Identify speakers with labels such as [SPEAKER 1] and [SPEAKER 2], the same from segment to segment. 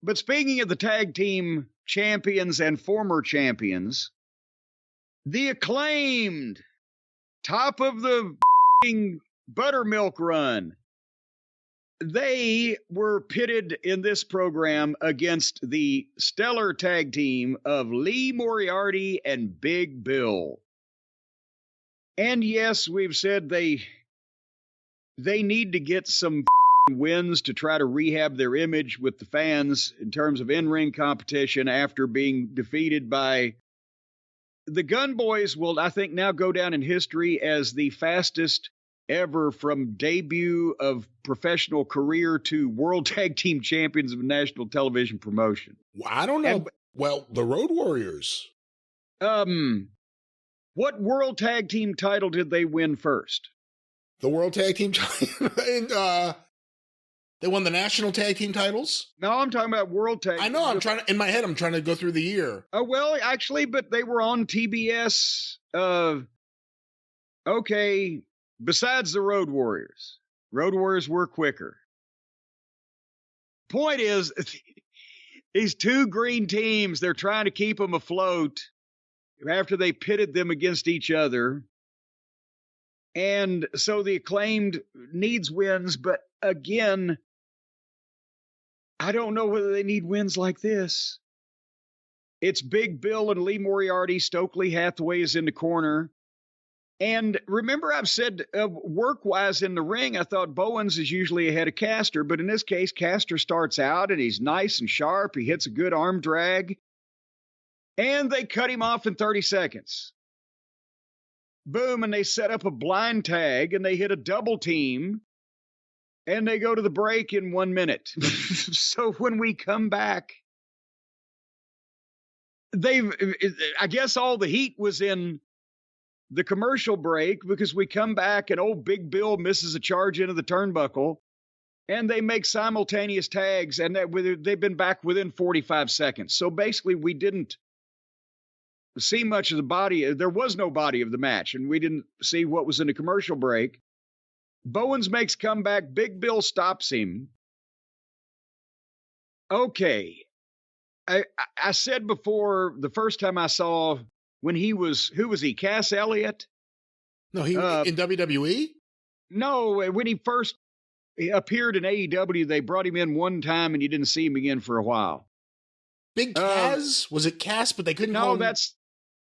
[SPEAKER 1] But speaking of the tag team champions and former champions, the Acclaimed, top of the buttermilk run. They were pitted in this program against the stellar tag team of Lee Moriarty and Big Bill. And yes, we've said they need to get some wins to try to rehab their image with the fans in terms of in-ring competition after being defeated by the Gun Boys. Will, I think, now go down in history as the fastest ever from debut of professional career to world tag team champions of a national television promotion.
[SPEAKER 2] Well, I don't know. Well, the Road Warriors.
[SPEAKER 1] What world tag team title did they win first?
[SPEAKER 2] The world tag team title. And, they won the national tag team titles?
[SPEAKER 1] No, I'm talking about world tag.
[SPEAKER 2] I know. In my head, I'm trying to go through the year.
[SPEAKER 1] Oh, well, actually, but they were on TBS. Okay. Besides the Road Warriors. Road Warriors were quicker. Point is, these two green teams, they're trying to keep them afloat after they pitted them against each other. And so the Acclaimed needs wins, but again, I don't know whether they need wins like this. It's Big Bill and Lee Moriarty. Stokely Hathaway is in the corner. And remember, I've said work-wise in the ring, I thought Bowens is usually ahead of Caster, but in this case, Caster starts out and he's nice and sharp. He hits a good arm drag. And they cut him off in 30 seconds. Boom, and they set up a blind tag and they hit a double team. And they go to the break in 1 minute. So when we come back, I guess all the heat was in the commercial break because we come back and old Big Bill misses a charge into the turnbuckle and they make simultaneous tags and they've been back within 45 seconds. So basically we didn't see much of the body. There was no body of the match and we didn't see what was in the commercial break. Bowens makes comeback. Big Bill stops him. Okay. I said before the first time I saw when he was, who was he? Cass Elliott?
[SPEAKER 2] No, he in WWE?
[SPEAKER 1] No, when he first appeared in AEW, they brought him in one time and you didn't see him again for a while.
[SPEAKER 2] Big Cass? Was it Cass? But they couldn't call him.
[SPEAKER 1] No,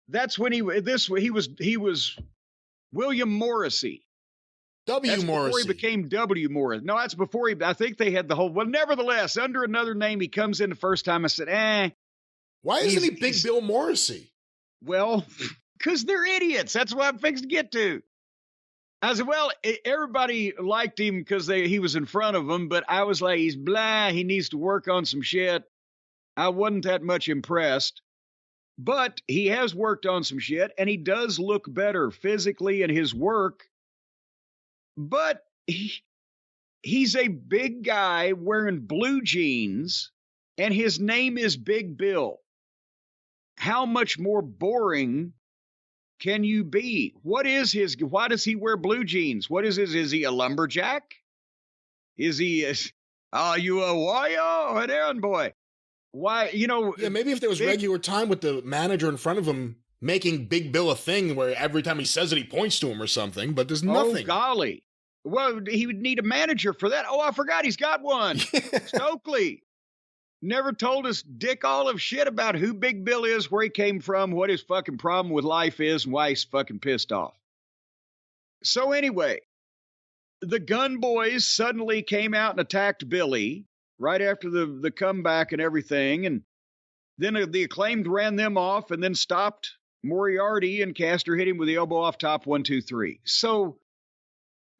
[SPEAKER 1] that's when he was William Morrissey.
[SPEAKER 2] Morrissey.
[SPEAKER 1] Before he became W. Morris. No, that's before I think they had the whole, well, nevertheless, under another name, he comes in the first time. I said,
[SPEAKER 2] Why isn't he Big Bill Morrissey?
[SPEAKER 1] Well, because they're idiots. That's what I'm fixing to get to. I said, well, everybody liked him because he was in front of them, but I was like, he's blah. He needs to work on some shit. I wasn't that much impressed. But he has worked on some shit, and he does look better physically in his work. But he's a big guy wearing blue jeans, and his name is Big Bill. How much more boring can you be? Why does he wear blue jeans? What is his? Is he a lumberjack? Is he, are you a warrior? An errand boy? Why,
[SPEAKER 2] Yeah, maybe if there was regular time with the manager in front of him making Big Bill a thing where every time he says it, he points to him or something, but there's nothing.
[SPEAKER 1] Oh, golly. Well, he would need a manager for that. Oh, I forgot he's got one. Stokely. Never told us dick all of shit about who Big Bill is, where he came from, what his fucking problem with life is, and why he's fucking pissed off. So anyway, the Gun Boys suddenly came out and attacked Billy right after the comeback and everything. And then the Acclaimed ran them off and then stopped Moriarty, and Caster hit him with the elbow off top, 1, 2, 3. So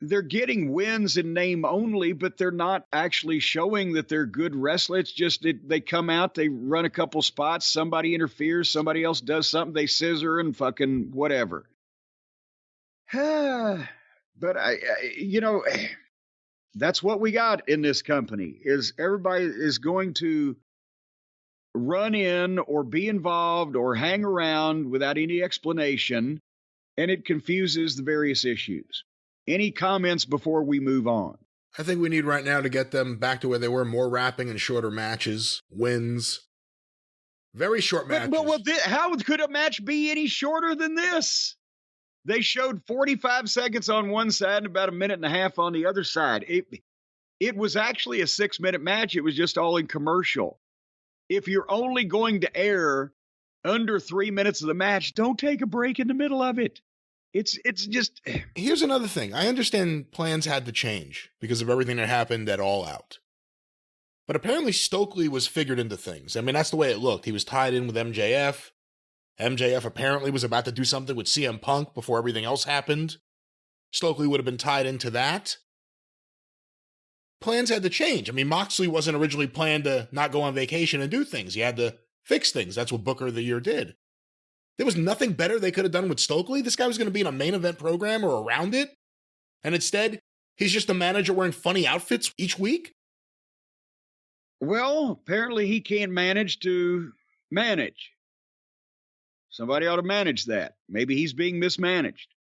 [SPEAKER 1] they're getting wins in name only, but they're not actually showing that they're good wrestlers. It's just they come out, they run a couple spots, somebody interferes, somebody else does something, they scissor and fucking whatever. But that's what we got in this company, is everybody is going to run in or be involved or hang around without any explanation, and it confuses the various issues. Any comments before we move on?
[SPEAKER 2] I think we need right now to get them back to where they were, more rapping and shorter matches, wins. Very short matches.
[SPEAKER 1] How could a match be any shorter than this? They showed 45 seconds on one side and about a minute and a half on the other side. It was actually a 6-minute match. It was just all in commercial. If you're only going to air under 3 minutes of the match, don't take a break in the middle of it. It's just...
[SPEAKER 2] Here's another thing. I understand plans had to change because of everything that happened at All Out. But apparently Stokely was figured into things. I mean, that's the way it looked. He was tied in with MJF. MJF apparently was about to do something with CM Punk before everything else happened. Stokely would have been tied into that. Plans had to change. I mean, Moxley wasn't originally planned to not go on vacation and do things. He had to fix things. That's what Booker of the Year did. There was nothing better they could have done with Stokely. This guy was going to be in a main event program or around it. And instead, he's just a manager wearing funny outfits each week.
[SPEAKER 1] Well, apparently he can't manage to manage. Somebody ought to manage that. Maybe he's being mismanaged.